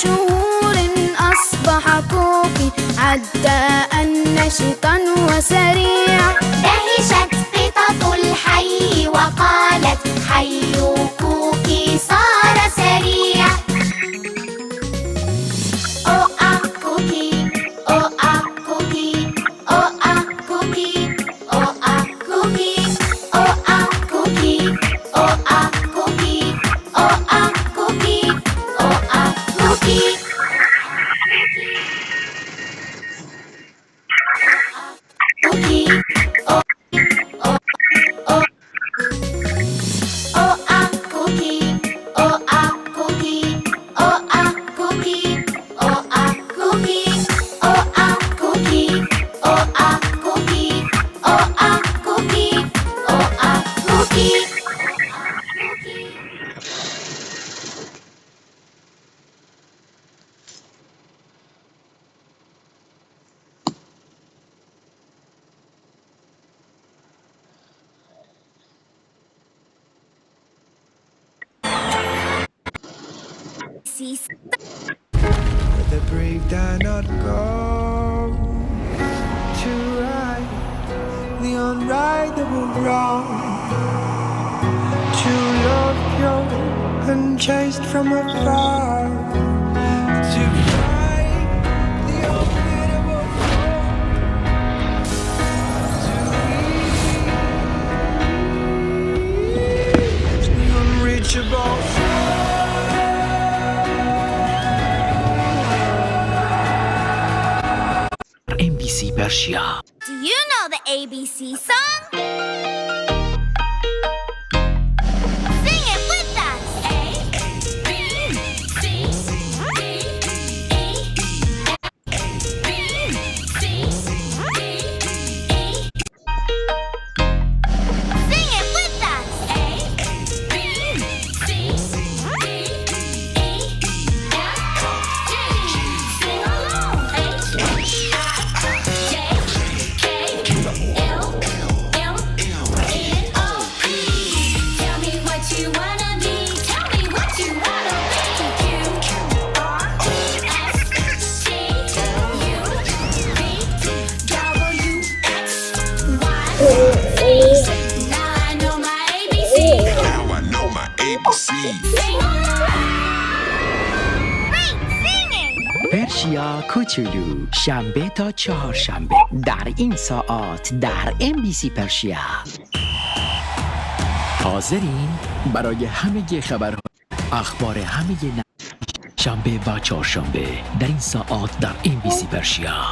شهور أصبح كوكي عداء نشطا وسريع. دهشت قطط الحي وقالت حي كوكي صار سريع. أو كوكي أو كوكي أو كوكي أو كوكي أو كوكي أو كوكي أو كوكي أو كوكي. The brave dare not go to right the unrightable wrong, to love pure and chased from afar, to fight the unbeatable wrong, to reach the unreachable. NBC Persia. Do you know the ABC song? Sing it with us! A, B, C, D, E, F, B, C, D, E. Sing it with us! A, B, C, D, E, F, G. Sing along! H, J, K, L, M, N, O, P. Tell me what you wanna be. Tell me what you wanna be. Q, R, S, T, U, V, W, X, Y, Z. Now I know my ABC. Now I know my ABC. Sing along! Great singing! پرشیا کوچولو شنبه تا چهارشنبه در این ساعات در NBC پرشیا. حاضرین برای همه خبرها اخبار همه شنبه و چهارشنبه در این ساعات در NBC پرشیا.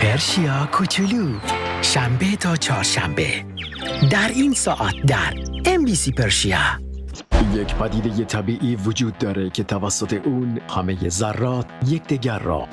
پرشیا کوچولو شنبه تا چهارشنبه در این ساعت در NBC پرشیا. یک پدیده طبیعی وجود داره که توسط اون همه ذرات یکدیگر را